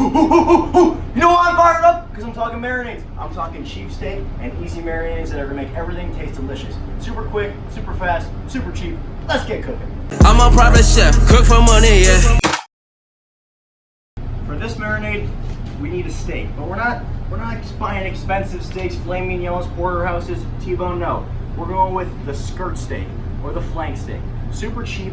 You know why I'm fired up? Because I'm talking marinades. I'm talking cheap steak and easy marinades that are gonna make everything taste delicious. Super quick, super fast, super cheap. Let's get cooking. I'm a private chef, cook for money, yeah. For this marinade, we need a steak, but we're not buying expensive steaks, filet mignons, porterhouses, T-bone. No, we're going with the skirt steak or the flank steak. Super cheap,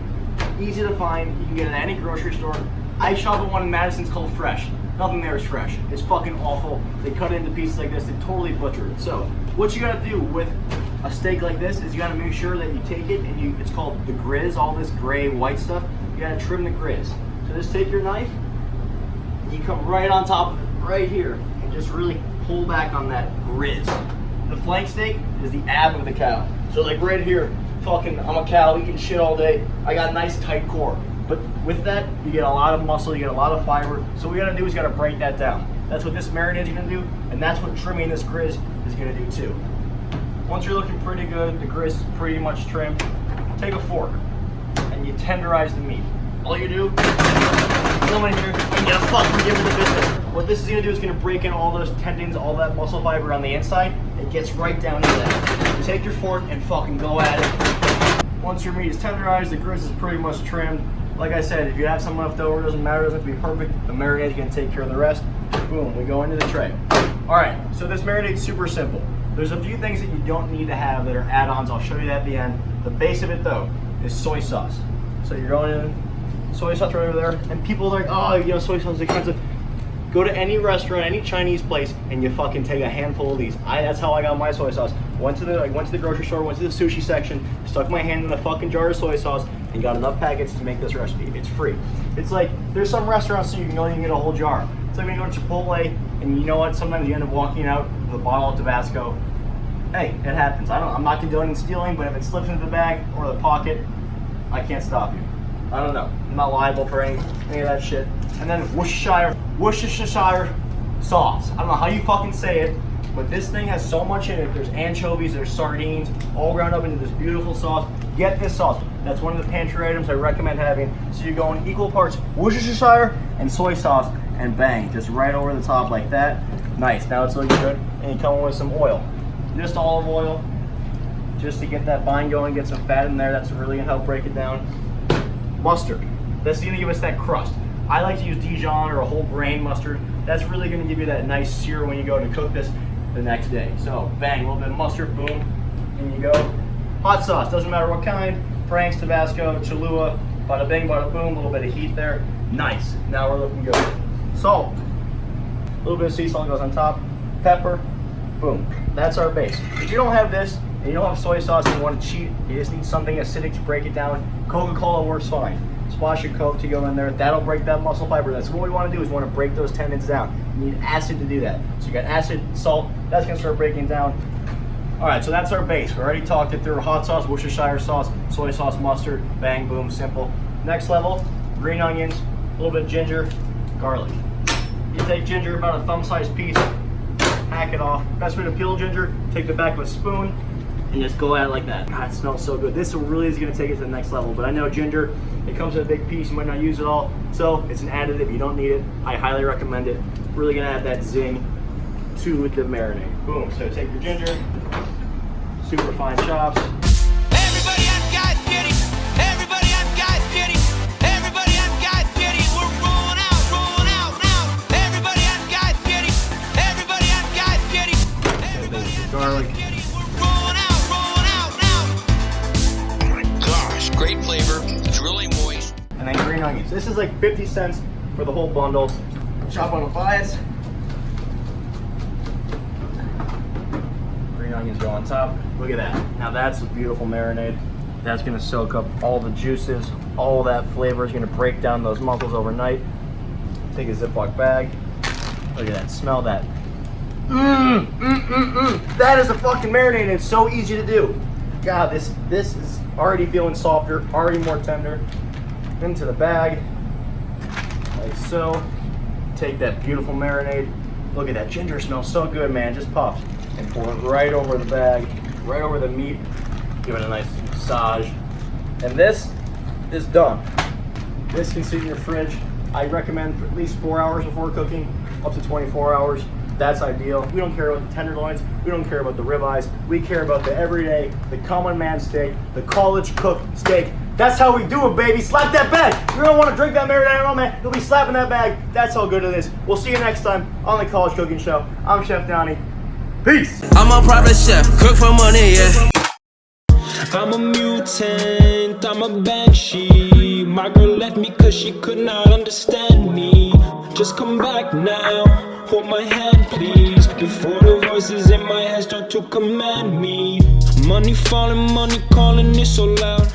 easy to find. You can get it at any grocery store. I shop at one in Madison. It's called Fresh. Nothing there is fresh. It's fucking awful. They cut it into pieces like this. They totally butcher it. So what you gotta do with a steak like this is you gotta make sure that you take it and it's called the grizz, all this gray white stuff. You gotta trim the grizz. So just take your knife, and you come right on top of it, right here, and just really pull back on that grizz. The flank steak is the ab of the cow. So like right here, fucking, I'm a cow eating shit all day. I got a nice tight core. But with that, you get a lot of muscle, you get a lot of fiber. So what we gotta do is gotta break that down. That's what this marinade is gonna do, and that's what trimming this grizz is gonna do too. Once you're looking pretty good, the grizz is pretty much trimmed, take a fork and you tenderize the meat. All you do, come in here and you fucking give it the business. What this is gonna do is gonna break in all those tendons, all that muscle fiber on the inside. It gets right down to that. You take your fork and fucking go at it. Once your meat is tenderized, the grizz is pretty much trimmed. Like I said, if you have some left over, it doesn't matter, it doesn't have to be perfect. The marinade is gonna take care of the rest. Boom, we go into the tray. All right, so this marinade is super simple. There's a few things that you don't need to have that are add-ons. I'll show you that at the end. The base of it though is soy sauce. So you're going in, soy sauce right over there, and people are like, oh, you know, soy sauce is expensive. Go to any restaurant, any Chinese place, and you fucking take a handful of these. That's how I got my soy sauce. Went to the grocery store, went to the sushi section, stuck my hand in a fucking jar of soy sauce, and got enough packets to make this recipe. It's free. It's like, there's some restaurants so you can go and get a whole jar. It's like when you go to Chipotle, and you know what, sometimes you end up walking out with a bottle of Tabasco. Hey, it happens. I'm not condoning stealing, but if it slips into the bag or the pocket, I can't stop you. I don't know. I'm not liable for any of that shit. And then Worcestershire sauce. I don't know how you fucking say it, but this thing has so much in it. There's anchovies, there's sardines, all ground up into this beautiful sauce. Get this sauce. That's one of the pantry items I recommend having. So you go in equal parts Worcestershire and soy sauce, and bang, just right over the top like that. Nice. Now it's looking good. And you come in with some oil. Just olive oil, just to get that bind going, get some fat in there. That's really gonna help break it down. Mustard. That's gonna give us that crust. I like to use Dijon or a whole grain mustard. That's really gonna give you that nice sear when you go to cook this the next day. So bang, a little bit of mustard, boom, in you go. Hot sauce, doesn't matter what kind. Frank's, Tabasco, Cholula, bada bing, bada boom, a little bit of heat there. Nice, now we're looking good. Salt, a little bit of sea salt goes on top. Pepper, boom, that's our base. If you don't have this, and you don't have soy sauce and you want to cheat, you just need something acidic to break it down. Coca-Cola works fine. Splash your Coke to go in there. That'll break that muscle fiber. That's what we want to do, is we want to break those tendons down. You need acid to do that. So you got acid, salt, that's going to start breaking down. All right, so that's our base. We already talked it through. Hot sauce, Worcestershire sauce, soy sauce, mustard, bang, boom, simple. Next level, green onions, a little bit of ginger, garlic. You take ginger, about a thumb-sized piece, hack it off. Best way to peel ginger, take the back of a spoon, and just go at it like that. God, it smells so good. This really is gonna take it to the next level, but I know ginger, it comes in a big piece, you might not use it all, so it's an additive, you don't need it. I highly recommend it. Really gonna add that zing to the marinade. Boom, so take your ginger, super fine chops. Everybody I've got Diddy. Everybody I've got Diddy. Everybody I've got Diddy. We're rolling out now. Everybody I've got Diddy. Everybody I've got Diddy. Everybody I've Garlic. got Diddy. We're rolling out now. Oh my gosh, great flavor. It's really moist. And then green onions. This is like 50 cents for the whole bundle. Chop on the bias. Green onions go on top. Look at that. Now that's a beautiful marinade. That's gonna soak up all the juices, all that flavor is gonna break down those muscles overnight. Take a Ziploc bag. Look at that, smell that. That is a fucking marinade. It's so easy to do. God, this is already feeling softer, already more tender. Into the bag, like so. Take that beautiful marinade. Look at that, ginger smells so good, man. Just puffs. And pour it right over the bag, right over the meat. Give it a nice massage. And this is done. This can sit in your fridge I recommend for at least 4 hours before cooking, up to 24 hours. That's ideal. We don't care about the tenderloins. We don't care about the ribeyes. We care about the everyday, the common man steak, the college cook steak. That's how we do it, baby. Slap that bag. You don't want to drink that marinade at all, man. You'll be slapping that bag. That's how good it is. We'll see you next time on the College Cooking Show. I'm Chef Donny. Peace. I'm a private chef, cook for money, yeah. I'm a mutant, I'm a banshee. My girl left me cause she could not understand me. Just come back now, hold my hand please, before the voices in my head start to command me. Money falling, money calling, it's so loud.